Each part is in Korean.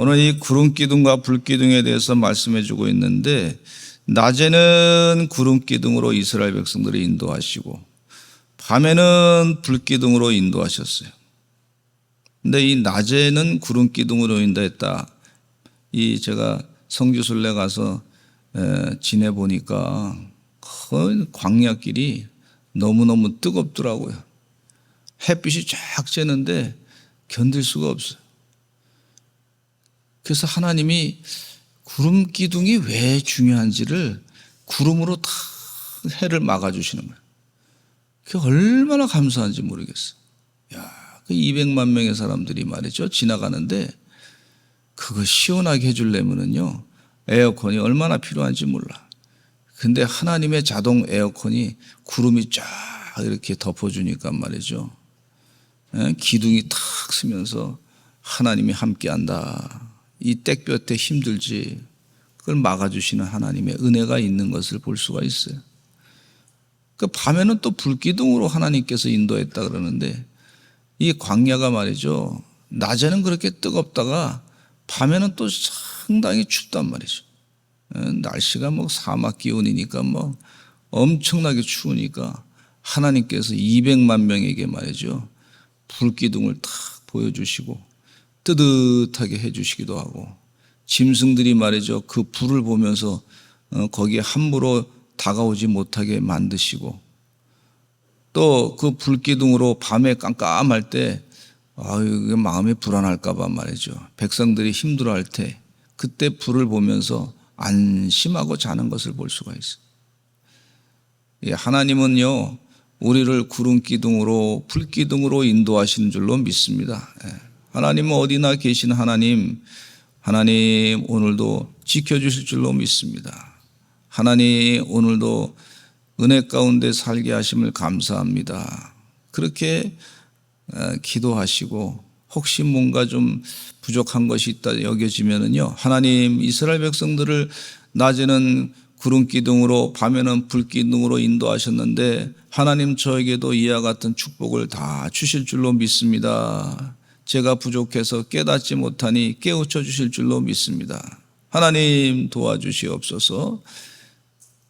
오늘 이 구름 기둥과 불 기둥에 대해서 말씀해 주고 있는데, 낮에는 구름 기둥으로 이스라엘 백성들을 인도하시고 밤에는 불 기둥으로 인도하셨어요. 근데 이 낮에는 구름 기둥으로 인도했다. 이 제가 성지순례 가서 지내 보니까 그 광야길이 너무너무 뜨겁더라고요. 햇빛이 쫙 쬐는데 견딜 수가 없어요. 그래서 하나님이 구름 기둥이 왜 중요한지를 구름으로 다 해를 막아주시는 거예요. 그게 얼마나 감사한지 모르겠어요. 그 200만 명의 사람들이 말이죠, 지나가는데 그거 시원하게 해주려면은요, 에어컨이 얼마나 필요한지 몰라. 근데 하나님의 자동 에어컨이 구름이 쫙 이렇게 덮어주니까 말이죠, 기둥이 탁 쓰면서 하나님이 함께한다. 이 땡볕에 힘들지, 그걸 막아주시는 하나님의 은혜가 있는 것을 볼 수가 있어요. 그 밤에는 또 불기둥으로 하나님께서 인도했다 그러는데, 이 광야가 말이죠, 낮에는 그렇게 뜨겁다가 밤에는 또 상당히 춥단 말이죠. 날씨가 뭐 사막 기온이니까 뭐 엄청나게 추우니까 하나님께서 200만 명에게 말이죠, 불기둥을 탁 보여주시고 뜨뜻하게 해주시기도 하고, 짐승들이 말이죠, 그 불을 보면서 거기에 함부로 다가오지 못하게 만드시고, 또 그 불기둥으로 밤에 깜깜할 때 이게 마음이 불안할까 봐 말이죠, 백성들이 힘들어할 때 그때 불을 보면서 안심하고 자는 것을 볼 수가 있어요. 하나님은요, 우리를 구름 기둥으로 불 기둥으로 인도하시는 줄로 믿습니다. 하나님은 어디나 계신 하나님 오늘도 지켜주실 줄로 믿습니다. 하나님 오늘도 은혜 가운데 살게 하심을 감사합니다. 그렇게 기도하시고, 혹시 뭔가 좀 부족한 것이 있다 여겨지면은요, 하나님 이스라엘 백성들을 낮에는 구름 기둥으로 밤에는 불 기둥으로 인도하셨는데 하나님 저에게도 이와 같은 축복을 다 주실 줄로 믿습니다. 제가 부족해서 깨닫지 못하니 깨우쳐 주실 줄로 믿습니다. 하나님 도와주시옵소서.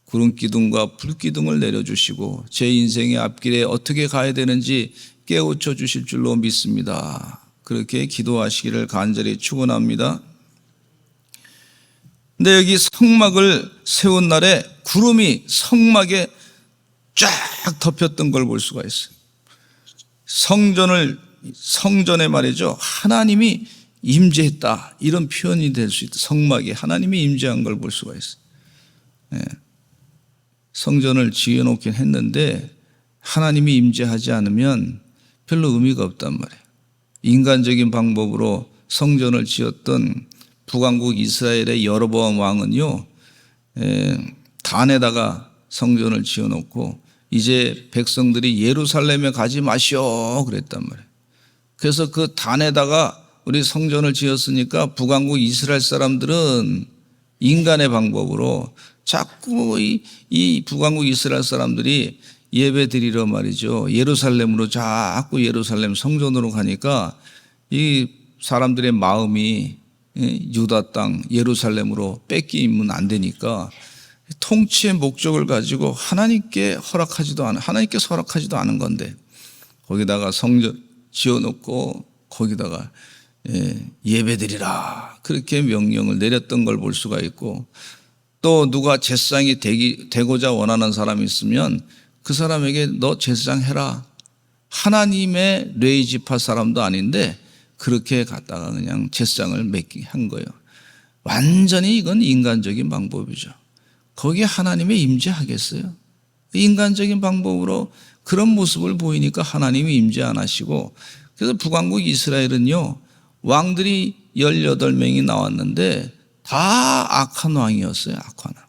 구름 기둥과 불 기둥을 내려주시고 제 인생의 앞길에 어떻게 가야 되는지 깨우쳐 주실 줄로 믿습니다. 그렇게 기도하시기를 간절히 축원합니다. 근데 여기 성막을 세운 날에 구름이 성막에 쫙 덮였던 걸 볼 수가 있어요. 성전에 말이죠, 하나님이 임재했다, 이런 표현이 될 수 있다. 성막에 하나님이 임재한 걸 볼 수가 있어요. 성전을 지어놓긴 했는데 하나님이 임재하지 않으면 별로 의미가 없단 말이에요. 인간적인 방법으로 성전을 지었던 북왕국 이스라엘의 여로보암 왕은요, 단에다가 성전을 지어놓고 이제 백성들이 예루살렘에 가지 마시오 그랬단 말이에요. 그래서 그 단에다가 우리 성전을 지었으니까 북왕국 이스라엘 사람들은 인간의 방법으로 자꾸 이 북왕국 이스라엘 사람들이 예배 드리러 말이죠, 예루살렘으로 자꾸 예루살렘 성전으로 가니까 이 사람들의 마음이 유다 땅 예루살렘으로 뺏기면 안 되니까 통치의 목적을 가지고 하나님께서 허락하지도 않은 건데 거기다가 성전 지어놓고 거기다가 예배드리라 그렇게 명령을 내렸던 걸 볼 수가 있고, 또 누가 제사장이 되고자 원하는 사람이 있으면 그 사람에게 너 제사장 해라. 하나님의 레위지파 사람도 아닌데 그렇게 갔다가 그냥 제사장을 맡게 한 거예요. 완전히 이건 인간적인 방법이죠. 거기에 하나님의 임재하겠어요? 인간적인 방법으로 그런 모습을 보이니까 하나님이 임재 안 하시고, 그래서 북왕국 이스라엘은요, 왕들이 18명이 나왔는데 다 악한 왕이었어요. 악한 왕.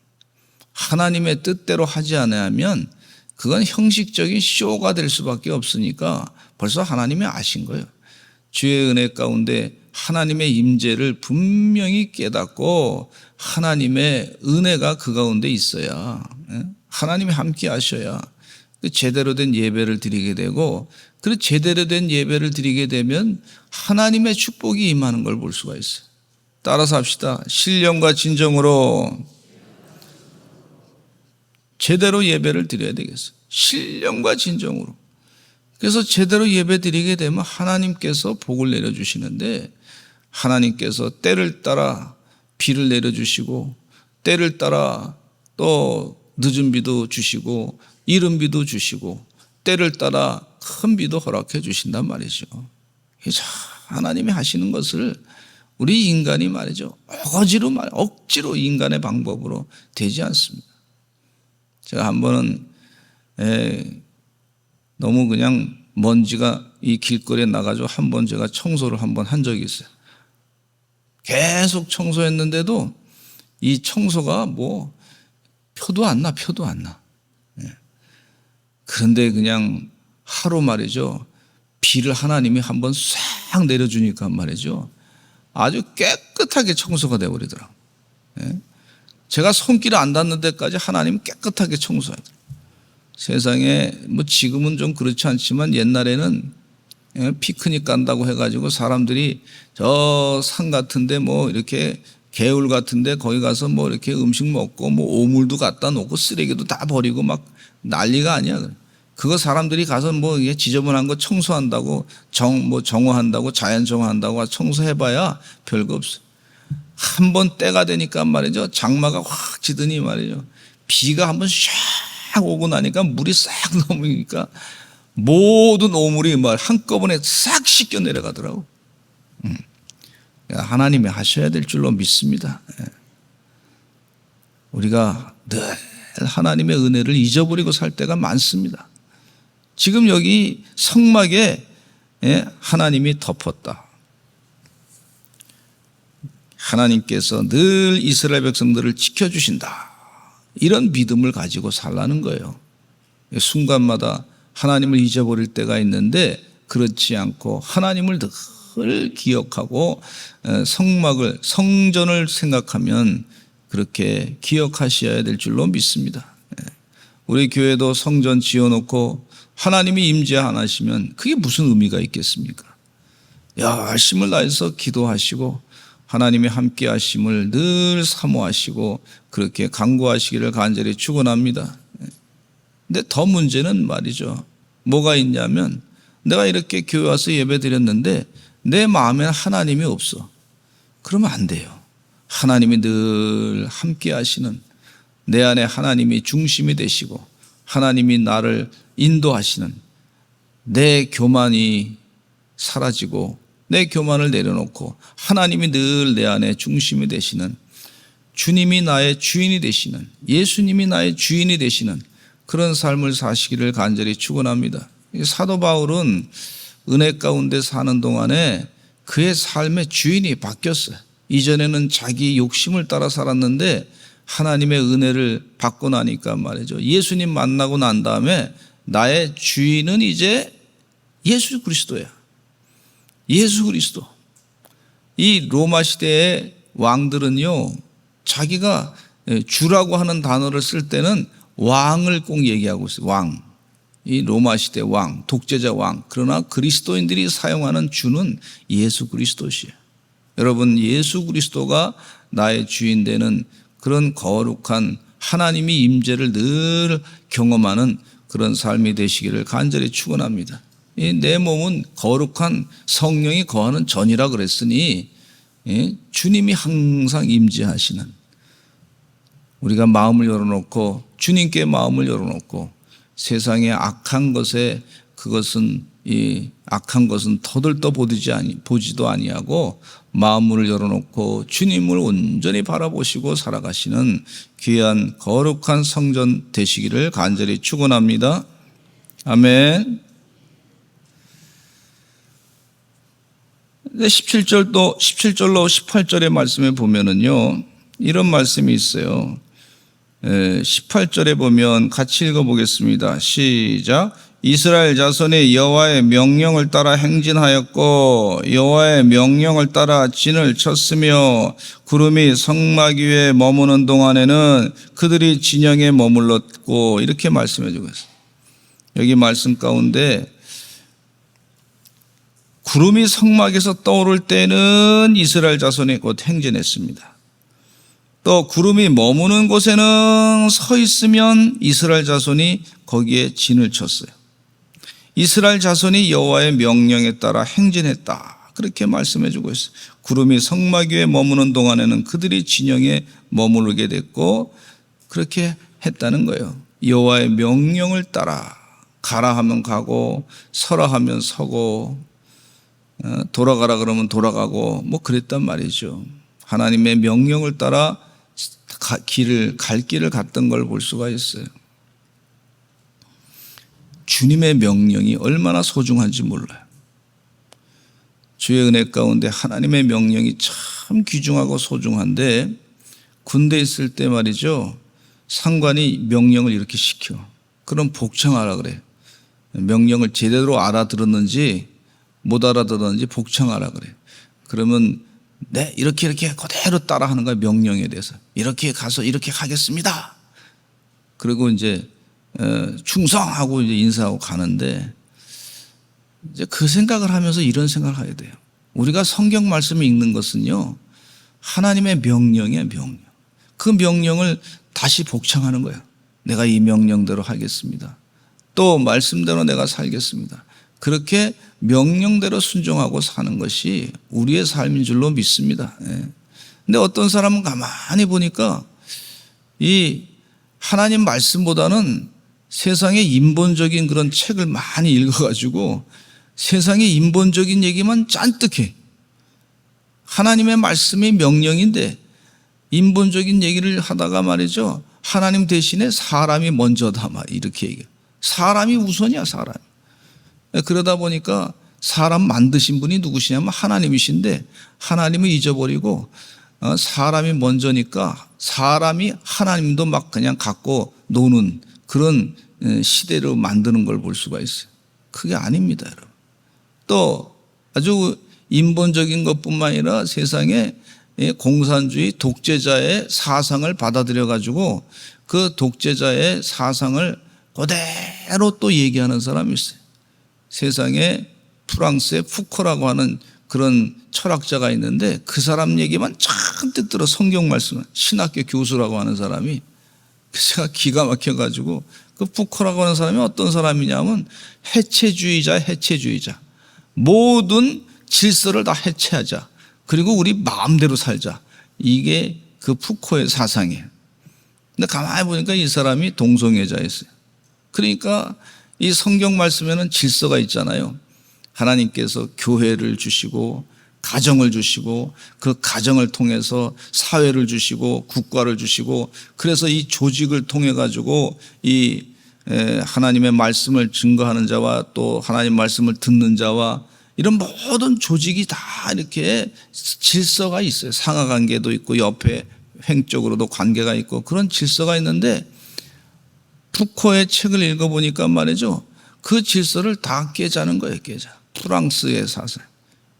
하나님의 뜻대로 하지 않으면 그건 형식적인 쇼가 될 수밖에 없으니까 벌써 하나님이 아신 거예요. 주의 은혜 가운데 하나님의 임재를 분명히 깨닫고 하나님의 은혜가 그 가운데 있어야, 하나님이 함께 하셔야 제대로 된 예배를 드리게 되고, 그 제대로 된 예배를 드리게 되면 하나님의 축복이 임하는 걸 볼 수가 있어요. 따라서 합시다. 신령과 진정으로 제대로 예배를 드려야 되겠어요. 신령과 진정으로. 그래서 제대로 예배 드리게 되면 하나님께서 복을 내려주시는데, 하나님께서 때를 따라 비를 내려주시고, 때를 따라 또 늦은 비도 주시고, 이른 비도 주시고, 때를 따라 큰 비도 허락해 주신단 말이죠. 하나님이 하시는 것을 우리 인간이 말이죠, 억지로 인간의 방법으로 되지 않습니다. 제가 한 번은 너무 그냥 먼지가 이 길거리에 나가지고 한 번 제가 청소를 한 번 한 적이 있어요. 계속 청소했는데도 이 청소가 뭐 표도 안 나. 그런데 그냥 하루 말이죠, 비를 하나님이 한 번 싹 내려주니까 말이죠, 아주 깨끗하게 청소가 되어버리더라고요. 제가 손길 안 닿는 데까지 하나님 깨끗하게 청소하더라고요. 세상에 뭐 지금은 좀 그렇지 않지만 옛날에는 피크닉 간다고 해가지고 사람들이 저 산 같은데 뭐 이렇게 개울 같은데 거기 가서 뭐 이렇게 음식 먹고 뭐 오물도 갖다 놓고 쓰레기도 다 버리고 막 난리가 아니야. 그거 사람들이 가서 뭐 지저분한 거 청소한다고 정화한다고 자연 정화한다고 청소해봐야 별거 없어. 한 번 때가 되니까 말이죠, 장마가 확 지더니 말이죠, 비가 한번 샥 오고 나니까 물이 싹 넘으니까 모든 오물이 한꺼번에 싹 씻겨 내려가더라고. 하나님이 하셔야 될 줄로 믿습니다. 우리가 늘 하나님의 은혜를 잊어버리고 살 때가 많습니다. 지금 여기 성막에 하나님이 덮었다. 하나님께서 늘 이스라엘 백성들을 지켜주신다. 이런 믿음을 가지고 살라는 거예요. 순간마다 하나님을 잊어버릴 때가 있는데 그렇지 않고 하나님을 늘 기억하고 성전을 생각하면 그렇게 기억하셔야 될 줄로 믿습니다. 우리 교회도 성전 지어놓고 하나님이 임재 안 하시면 그게 무슨 의미가 있겠습니까? 열심을 다해서 기도하시고 하나님이 함께 하심을 늘 사모하시고 그렇게 간구하시기를 간절히 축원합니다. 근데 더 문제는 말이죠, 뭐가 있냐면 내가 이렇게 교회 와서 예배 드렸는데 내 마음에 하나님이 없어. 그러면 안 돼요. 하나님이 늘 함께 하시는, 내 안에 하나님이 중심이 되시고 하나님이 나를 인도하시는, 내 교만이 사라지고 내 교만을 내려놓고 하나님이 늘 내 안에 중심이 되시는, 주님이 나의 주인이 되시는, 예수님이 나의 주인이 되시는 그런 삶을 사시기를 간절히 축원합니다. 사도 바울은 은혜 가운데 사는 동안에 그의 삶의 주인이 바뀌었어요. 이전에는 자기 욕심을 따라 살았는데 하나님의 은혜를 받고 나니까 말이죠, 예수님 만나고 난 다음에 나의 주인은 이제 예수 그리스도야. 예수 그리스도. 이 로마 시대의 왕들은요, 자기가 주라고 하는 단어를 쓸 때는 왕을 꼭 얘기하고 있어요. 왕. 이 로마 시대 왕, 독재자 왕. 그러나 그리스도인들이 사용하는 주는 예수 그리스도시에요. 여러분, 예수 그리스도가 나의 주인 되는 그런 거룩한 하나님이 임재를 늘 경험하는 그런 삶이 되시기를 간절히 축원합니다. 내 몸은 거룩한 성령이 거하는 전이라 그랬으니 주님이 항상 임재하시는, 우리가 마음을 열어놓고 주님께 마음을 열어놓고 세상의 악한 것에 악한 것은 터들떠 보지도 아니하고 마음을 열어놓고 주님을 온전히 바라보시고 살아가시는 귀한 거룩한 성전 되시기를 간절히 축원합니다. 아멘. 17절로 18절의 말씀에 보면은요, 이런 말씀이 있어요. 18절에 보면 같이 읽어보겠습니다. 시작. 이스라엘 자손이 여호와의 명령을 따라 행진하였고 여호와의 명령을 따라 진을 쳤으며 구름이 성막 위에 머무는 동안에는 그들이 진영에 머물렀고, 이렇게 말씀해 주고 있어요. 여기 말씀 가운데 구름이 성막에서 떠오를 때는 이스라엘 자손이 곧 행진했습니다. 또 구름이 머무는 곳에는 서 있으면 이스라엘 자손이 거기에 진을 쳤어요. 이스라엘 자손이 여호와의 명령에 따라 행진했다, 그렇게 말씀해 주고 있어요. 구름이 성막 위에 머무는 동안에는 그들이 진영에 머무르게 됐고 그렇게 했다는 거예요. 여호와의 명령을 따라 가라 하면 가고 서라 하면 서고 돌아가라 그러면 돌아가고 뭐 그랬단 말이죠. 하나님의 명령을 따라 갈 길을 갔던 걸 볼 수가 있어요. 주님의 명령이 얼마나 소중한지 몰라요. 주의 은혜 가운데 하나님의 명령이 참 귀중하고 소중한데, 군대에 있을 때 말이죠, 상관이 명령을 이렇게 시켜. 그럼 복창하라 그래. 명령을 제대로 알아들었는지 못 알아들었는지 복창하라 그래. 그러면 네, 이렇게 그대로 따라하는 거야. 명령에 대해서 이렇게 가서 이렇게 하겠습니다. 그리고 이제 충성하고 이제 인사하고 가는데, 이제 그 생각을 하면서 이런 생각을 해야 돼요. 우리가 성경 말씀을 읽는 것은요, 하나님의 명령이에요. 명령. 그 명령을 다시 복창하는 거예요. 내가 이 명령대로 하겠습니다. 또 말씀대로 내가 살겠습니다. 그렇게 명령대로 순종하고 사는 것이 우리의 삶인 줄로 믿습니다. 근데 어떤 사람은 가만히 보니까 이 하나님 말씀보다는 세상의 인본적인 그런 책을 많이 읽어가지고 세상의 인본적인 얘기만 잔뜩 해. 하나님의 말씀이 명령인데 인본적인 얘기를 하다가 말이죠, 하나님 대신에 사람이 먼저다, 막 이렇게 얘기해. 사람이 우선이야, 사람. 그러다 보니까 사람 만드신 분이 누구시냐면 하나님이신데, 하나님을 잊어버리고 사람이 먼저니까 사람이 하나님도 막 그냥 갖고 노는 그런 시대로 만드는 걸 볼 수가 있어요. 그게 아닙니다, 여러분. 또 아주 인본적인 것뿐만 아니라 세상에 공산주의 독재자의 사상을 받아들여 가지고 그 독재자의 사상을 그대로 또 얘기하는 사람이 있어요. 세상에 프랑스의 푸코라고 하는 그런 철학자가 있는데, 그 사람 얘기만 잔뜩 들어. 성경 말씀은 신학교 교수라고 하는 사람이, 제가 기가 막혀가지고, 그 푸코라고 하는 사람이 어떤 사람이냐면 해체주의자. 모든 질서를 다 해체하자. 그리고 우리 마음대로 살자. 이게 그 푸코의 사상이에요. 근데 가만히 보니까 이 사람이 동성애자였어요. 그러니까 이 성경 말씀에는 질서가 있잖아요. 하나님께서 교회를 주시고 가정을 주시고 그 가정을 통해서 사회를 주시고 국가를 주시고, 그래서 이 조직을 통해 가지고 이 하나님의 말씀을 증거하는 자와 또 하나님 말씀을 듣는 자와 이런 모든 조직이 다 이렇게 질서가 있어요. 상하관계도 있고 옆에 횡적으로도 관계가 있고 그런 질서가 있는데, 푸코의 책을 읽어보니까 말이죠, 그 질서를 다 깨자는 거예요. 깨자. 프랑스의 사상.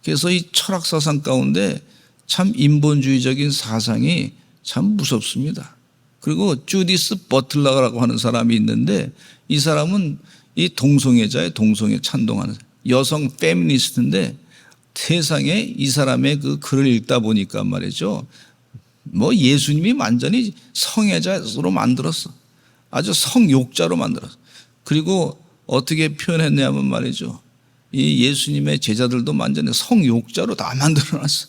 그래서 이 철학 사상 가운데 참 인본주의적인 사상이 참 무섭습니다. 그리고 주디스 버틀러라고 하는 사람이 있는데, 이 사람은 이 동성애자의 동성애 찬동하는 여성 페미니스트인데, 세상에 이 사람의 그 글을 읽다 보니까 말이죠, 뭐 예수님이 완전히 성애자로 만들었어. 아주 성욕자로 만들었어. 그리고 어떻게 표현했냐면 말이죠, 이 예수님의 제자들도 완전히 성욕자로 다 만들어놨어.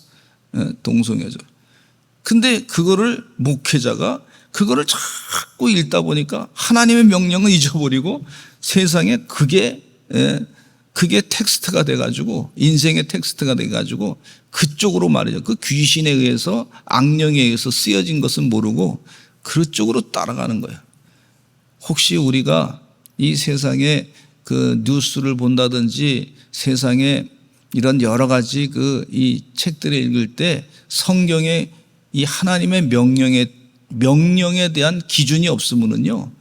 동성애자로. 근데 그거를 목회자가 그거를 자꾸 읽다 보니까 하나님의 명령을 잊어버리고 세상에 그게 텍스트가 돼가지고, 인생의 텍스트가 돼가지고 그쪽으로 말이죠, 그 귀신에 의해서 악령에 의해서 쓰여진 것은 모르고 그쪽으로 따라가는 거예요. 혹시 우리가 이 세상에 그 뉴스를 본다든지 세상에 이런 여러 가지 이 책들을 읽을 때 성경에 이 하나님의 명령에 대한 기준이 없으면요,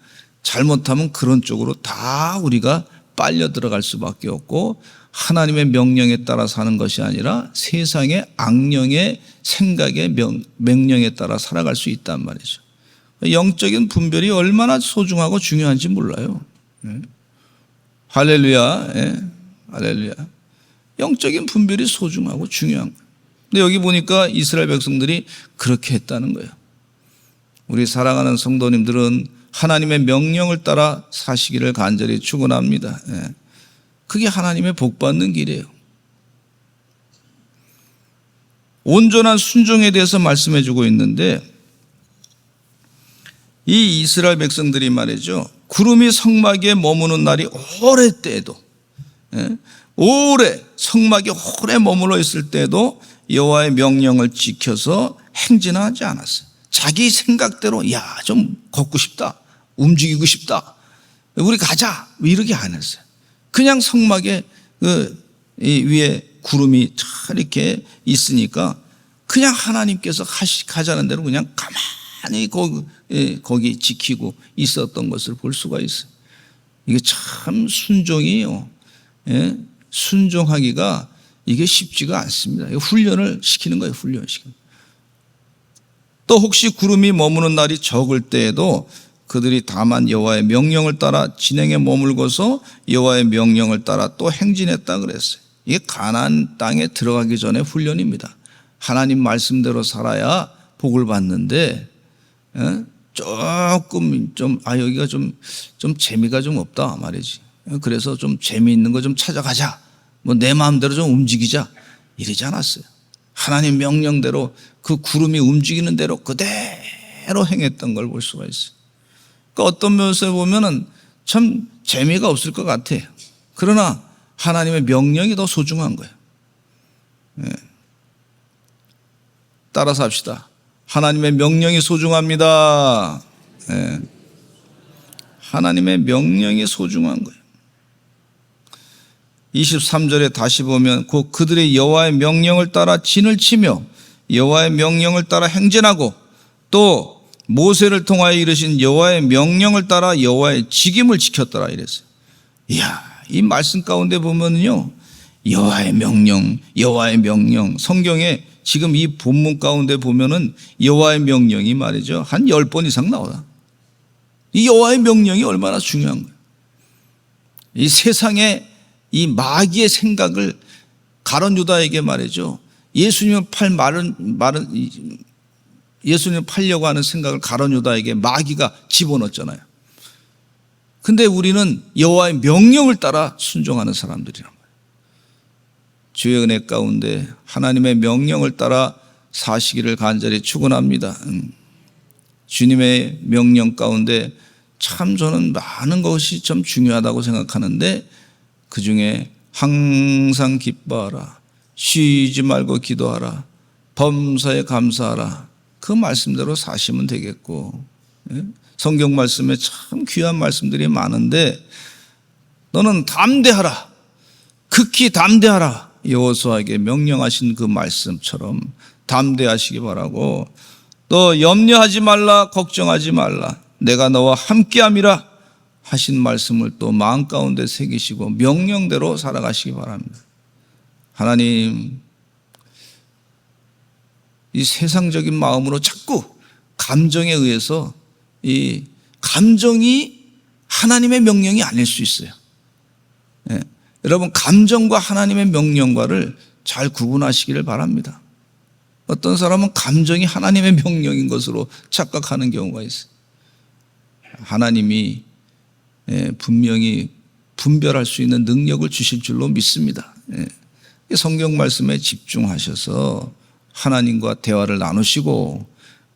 잘못하면 그런 쪽으로 다 우리가 빨려 들어갈 수밖에 없고, 하나님의 명령에 따라 사는 것이 아니라 세상의 악령의 생각의 명령에 따라 살아갈 수 있단 말이죠. 영적인 분별이 얼마나 소중하고 중요한지 몰라요. 할렐루야. 할렐루야. 영적인 분별이 소중하고 중요한 거예요. 근데 여기 보니까 이스라엘 백성들이 그렇게 했다는 거예요. 우리 사랑하는 성도님들은 하나님의 명령을 따라 사시기를 간절히 축원합니다. 그게 하나님의 복받는 길이에요. 온전한 순종에 대해서 말씀해 주고 있는데, 이 이스라엘 백성들이 말이죠, 구름이 성막에 머무는 날이 오래 때에도, 오래 성막에 오래 머물러 있을 때도 여호와의 명령을 지켜서 행진하지 않았어요. 자기 생각대로 좀 걷고 싶다, 움직이고 싶다, 우리 가자, 이렇게 안 했어요. 그냥 성막에 위에 구름이 잘 이렇게 있으니까 그냥 하나님께서 가자는 대로 그냥 가만히 거기 지키고 있었던 것을 볼 수가 있어요. 이게 참 순종이에요. 순종하기가 이게 쉽지가 않습니다. 훈련을 시키는 거예요. 훈련시키는. 또 혹시 구름이 머무는 날이 적을 때에도 그들이 다만 여호와의 명령을 따라 진행에 머물고서 여호와의 명령을 따라 또 행진했다 그랬어요. 이게 가나안 땅에 들어가기 전에 훈련입니다. 하나님 말씀대로 살아야 복을 받는데, 조금 여기가 좀 재미가 좀 없다 말이지. 그래서 좀 재미있는 거 좀 찾아가자, 내 마음대로 좀 움직이자, 이러지 않았어요. 하나님 명령대로 그 구름이 움직이는 대로 그대로 행했던 걸 볼 수가 있어요. 그러니까 어떤 면에서 보면은 참 재미가 없을 것 같아요. 그러나 하나님의 명령이 더 소중한 거예요. 따라서 합시다. 하나님의 명령이 소중합니다. 하나님의 명령이 소중한 거예요. 23절에 다시 보면 그들의 여호와의 명령을 따라 진을 치며 여호와의 명령을 따라 행진하고 또 모세를 통하여 이르신 여호와의 명령을 따라 여호와의 직임을 지켰더라 이랬어요. 이야, 이 말씀 가운데 보면요, 여호와의 명령, 여호와의 명령, 성경에 지금 이 본문 가운데 보면은 여호와의 명령이 말이죠, 한 10번 이상 나오다. 이 여호와의 명령이 얼마나 중요한 거예요. 이 세상에 이 마귀의 생각을 가룟 유다에게 말이죠, 예수님을 팔려고 하는 생각을 가룟 유다에게 마귀가 집어넣었잖아요. 근데 우리는 여호와의 명령을 따라 순종하는 사람들이란 말이에요. 주의 은혜 가운데 하나님의 명령을 따라 사시기를 간절히 축원합니다. 주님의 명령 가운데 참 저는 많은 것이 좀 중요하다고 생각하는데, 그 중에 항상 기뻐하라, 쉬지 말고 기도하라, 범사에 감사하라, 그 말씀대로 사시면 되겠고, 성경 말씀에 참 귀한 말씀들이 많은데, 너는 담대하라, 극히 담대하라, 여호수아에게 명령하신 그 말씀처럼 담대하시기 바라고, 또 염려하지 말라, 걱정하지 말라, 내가 너와 함께함이라 하신 말씀을 또 마음 가운데 새기시고 명령대로 살아가시기 바랍니다. 하나님, 이 세상적인 마음으로 자꾸 감정에 의해서, 이 감정이 하나님의 명령이 아닐 수 있어요. 여러분, 감정과 하나님의 명령과를 잘 구분하시기를 바랍니다. 어떤 사람은 감정이 하나님의 명령인 것으로 착각하는 경우가 있어요. 하나님이 분명히 분별할 수 있는 능력을 주실 줄로 믿습니다. 성경 말씀에 집중하셔서 하나님과 대화를 나누시고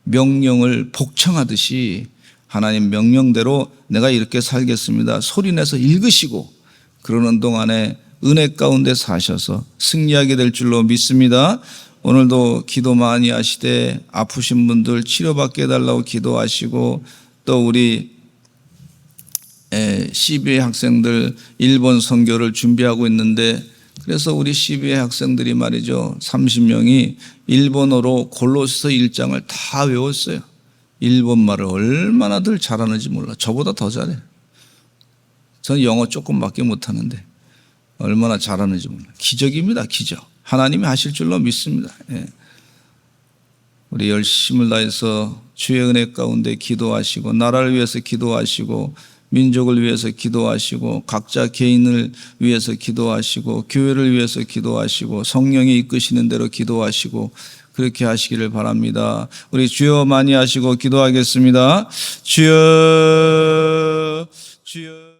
명령을 복청하듯이 하나님 명령대로 내가 이렇게 살겠습니다 소리내서 읽으시고, 그러는 동안에 은혜 가운데 사셔서 승리하게 될 줄로 믿습니다. 오늘도 기도 많이 하시되 아프신 분들 치료받게 해달라고 기도하시고, 또 우리 CBA 학생들 일본 선교를 준비하고 있는데, 그래서 우리 CBA 학생들이 말이죠, 30명이 일본어로 골로새서 1장을 다 외웠어요. 일본말을 얼마나들 잘하는지 몰라. 저보다 더 잘해. 저는 영어 조금밖에 못하는데 얼마나 잘하는지 몰라. 기적입니다, 기적. 하나님이 하실 줄로 믿습니다. 우리 열심을 다해서 주의 은혜 가운데 기도하시고 나라를 위해서 기도하시고 민족을 위해서 기도하시고 각자 개인을 위해서 기도하시고 교회를 위해서 기도하시고 성령이 이끄시는 대로 기도하시고 그렇게 하시기를 바랍니다. 우리 주여 많이 하시고 기도하겠습니다. 주여 주여